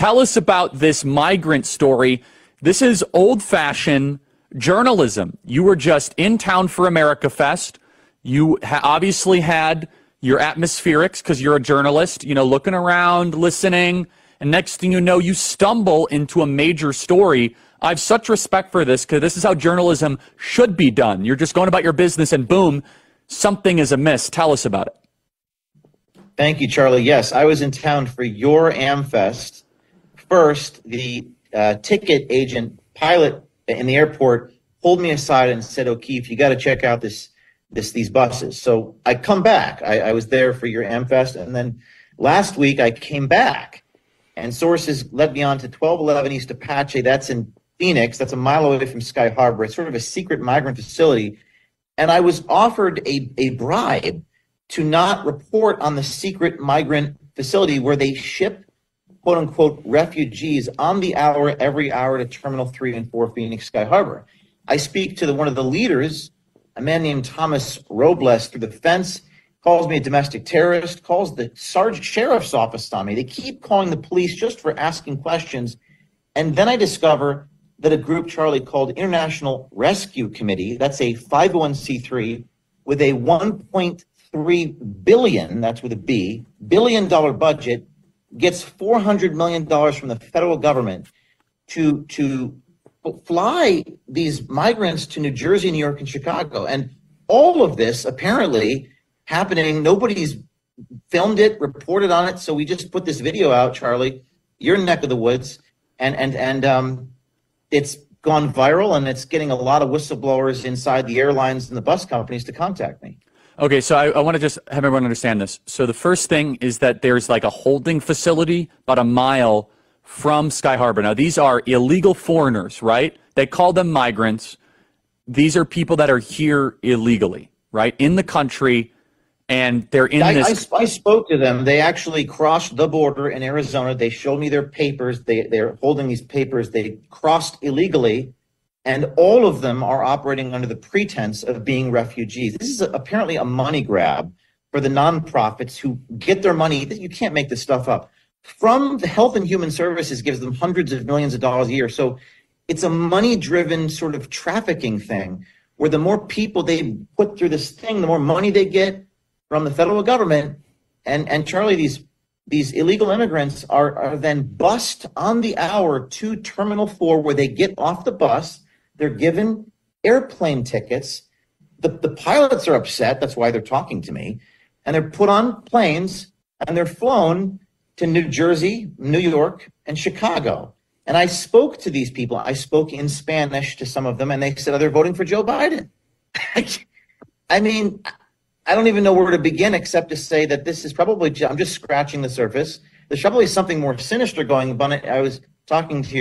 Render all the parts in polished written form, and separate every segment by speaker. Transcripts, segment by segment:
Speaker 1: Tell us about this migrant story. This is old-fashioned journalism. You were just in town for America Fest. You obviously had your atmospherics because you're a journalist, you know, looking around, listening, and next thing you know, you stumble into a major story. I have such respect for this because this is how journalism should be done. You're just going about your business and boom, something is amiss. Tell us about it.
Speaker 2: Thank you, Charlie. Yes, I was in town for your AmFest. First, the ticket agent pilot in the airport pulled me aside and said, O'Keefe, you got to check out these buses. So I come back. I was there for your AmFest, and then last week I came back, and sources led me on to 1211 East Apache. That's in Phoenix. That's a mile away from Sky Harbor. It's sort of a secret migrant facility, and I was offered a bribe to not report on the secret migrant facility where they ship, quote unquote, refugees on the hour, every hour to Terminal 3 and 4 Phoenix Sky Harbor. I speak to one of the leaders, a man named Thomas Robles, through the fence, calls me a domestic terrorist, calls the sheriff's office on me. They keep calling the police just for asking questions. And then I discover that a group, Charlie, called International Rescue Committee, that's a 501c3 with a $1.3 billion, that's with a B, billion-dollar budget, gets $400 million from the federal government to fly these migrants to New Jersey, New York, and Chicago. And all of this apparently happening, nobody's filmed it, reported on it, so we just put this video out, Charlie, your neck of the woods, and it's gone viral, and it's getting a lot of whistleblowers inside the airlines and the bus companies to contact me.
Speaker 1: Okay, so I want to just have everyone understand this. So the first thing is that there's like a holding facility about a mile from Sky Harbor. Now, these are illegal foreigners, right? They call them migrants. These are people that are here illegally, right, in the country, and they're in this.
Speaker 2: I spoke to them. They actually crossed the border in Arizona. They showed me their papers. They're holding these papers. They crossed illegally, and all of them are operating under the pretense of being refugees. This is apparently a money grab for the nonprofits who get their money. You can't make this stuff up. From the Health and Human Services gives them hundreds of millions of dollars a year. So it's a money-driven sort of trafficking thing where the more people they put through this thing, the more money they get from the federal government. And Charlie, these illegal immigrants are then bussed on the hour to Terminal 4 where they get off the bus. They're given airplane tickets. The pilots are upset. That's why they're talking to me. And they're put on planes and they're flown to New Jersey, New York, and Chicago. And I spoke to these people. I spoke in Spanish to some of them, and they said, oh, they're voting for Joe Biden. I mean, I don't even know where to begin except to say that this is probably, I'm just scratching the surface. There's probably something more sinister going on. I was talking to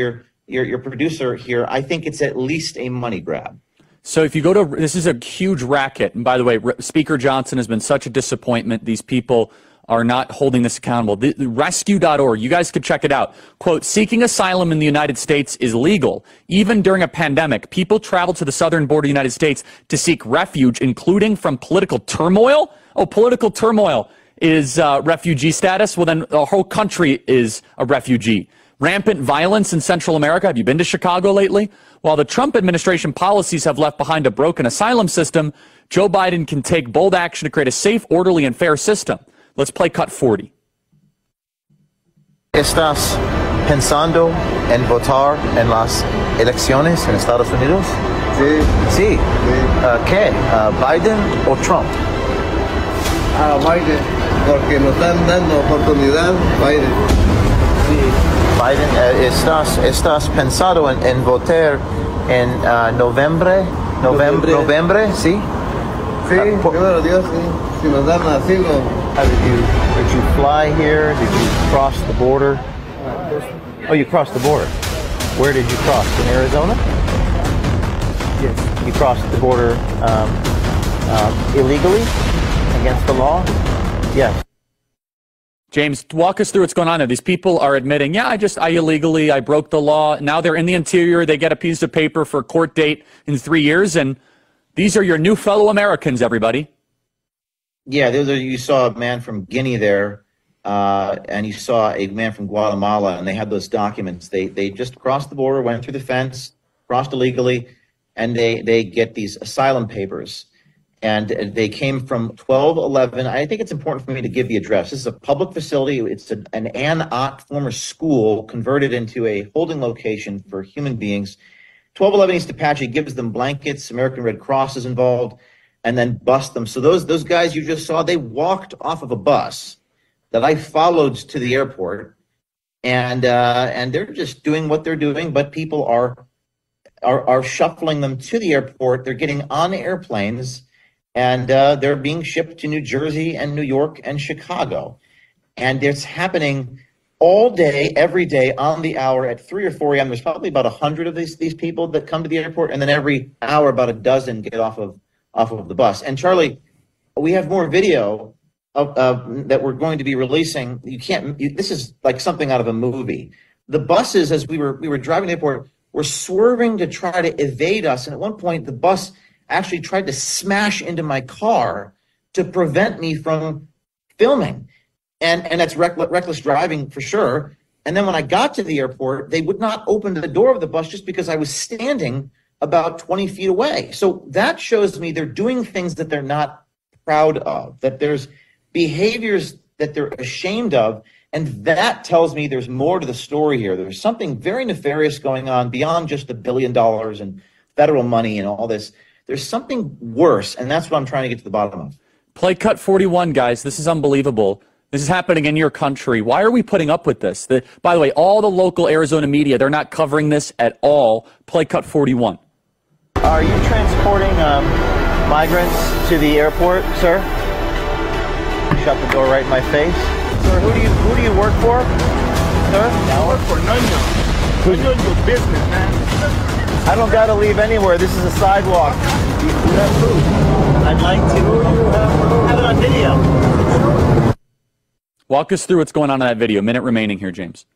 Speaker 2: your producer here. I think it's at least a money grab.
Speaker 1: So if you go to, this is a huge racket. And by the way, Speaker Johnson has been such a disappointment. These people are not holding this accountable. The rescue.org, you guys could check it out. Quote, seeking asylum in the United States is legal. Even during a pandemic, people travel to the southern border of the United States to seek refuge, including from political turmoil. Oh, political turmoil is refugee status? Well, then the whole country is a refugee. Rampant violence in Central America. Have you been to Chicago lately? While the Trump administration policies have left behind a broken asylum system, Joe Biden can take bold action to create a safe, orderly, and fair system. Let's play cut 40.
Speaker 3: ¿Estás pensando en votar en las elecciones en Estados Unidos?
Speaker 4: Sí.
Speaker 3: Sí. ¿Qué? ¿Biden o Trump?
Speaker 4: Biden, porque nos están dando oportunidad, Biden.
Speaker 3: Sí. Biden, ¿estás pensado en votar en noviembre? ¿Noviembre? Sí.
Speaker 4: Sí, primero Dios, sí. Si nos dan asilo.
Speaker 3: Did you fly here? Did you cross the border? Oh, you crossed the border. Where did you cross? In Arizona?
Speaker 4: Yes.
Speaker 3: You crossed the border illegally against the law? Yes.
Speaker 1: James, walk us through what's going on there. These people are admitting, yeah, I illegally, I broke the law. Now they're in the interior. They get a piece of paper for a court date in 3 years. And these are your new fellow Americans, everybody.
Speaker 2: Yeah, you saw a man from Guinea there and you saw a man from Guatemala, and they had those documents. They just crossed the border, went through the fence, crossed illegally, and they get these asylum papers. And they came from 1211. I think it's important for me to give the address. This is a public facility. It's an Ann Ott former school converted into a holding location for human beings. 1211 East Apache gives them blankets. American Red Cross is involved, and then bust them. So those guys you just saw, they walked off of a bus that I followed to the airport, and they're just doing what they're doing. But people are shuffling them to the airport. They're getting on airplanes. And they're being shipped to New Jersey and New York and Chicago. And it's happening all day, every day, on the hour at 3 or 4 a.m. There's probably about 100 of these people that come to the airport, and then every hour about a dozen get off of the bus. And Charlie, we have more video that we're going to be releasing. This is like something out of a movie. The buses, as we were driving to the airport, were swerving to try to evade us. And at one point, the bus actually tried to smash into my car to prevent me from filming. And that's reckless driving for sure. And then when I got to the airport, they would not open the door of the bus just because I was standing about 20 feet away. So that shows me they're doing things that they're not proud of, that there's behaviors that they're ashamed of. And that tells me there's more to the story here. There's something very nefarious going on beyond just $1 billion and federal money and all this. There's something worse, and that's what I'm trying to get to the bottom of.
Speaker 1: Play cut 41, guys. This is unbelievable. This is happening in your country. Why are we putting up with this? By the way, all the local Arizona media, they're not covering this at all. Play cut 41.
Speaker 3: Are you transporting migrants to the airport, sir? Shut the door right in my face. Sir, who do you work for, sir?
Speaker 5: I work for Nuno. Nuno's your business, man.
Speaker 3: I don't got to leave anywhere. This is a sidewalk. I'd like to have it on video.
Speaker 1: Walk us through what's going on in that video. A minute remaining here, James.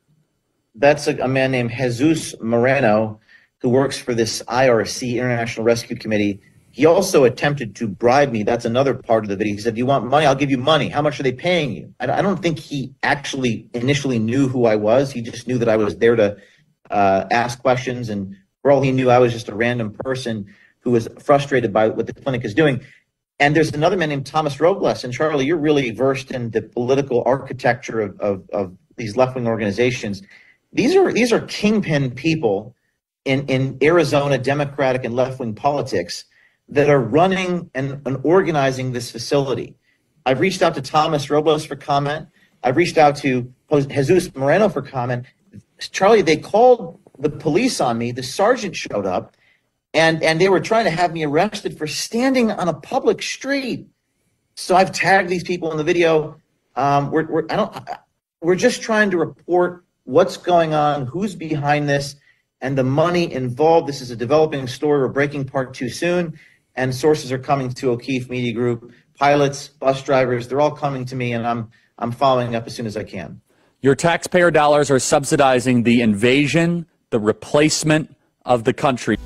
Speaker 2: That's a man named Jesus Moreno who works for this IRC, International Rescue Committee. He also attempted to bribe me. That's another part of the video. He said, "Do you want money? I'll give you money. How much are they paying you?" I don't think he actually initially knew who I was. He just knew that I was there to ask questions, and for all he knew, I was just a random person who was frustrated by what the clinic is doing. And there's another man named Thomas Robles. And Charlie, you're really versed in the political architecture of these left-wing organizations. These are kingpin people in Arizona Democratic and left-wing politics that are running and organizing this facility. I've reached out to Thomas Robles for comment. I've reached out to Jesus Moreno for comment. Charlie, they called the police on me. The sergeant showed up, and they were trying to have me arrested for standing on a public street. So I've tagged these people in the video. We're just trying to report what's going on, who's behind this, and the money involved. This is a developing story. We're breaking part 2 soon, and sources are coming to O'Keefe Media Group. Pilots, bus drivers, they're all coming to me, and I'm following up as soon as I can.
Speaker 1: Your taxpayer dollars are subsidizing the invasion, the replacement of the country.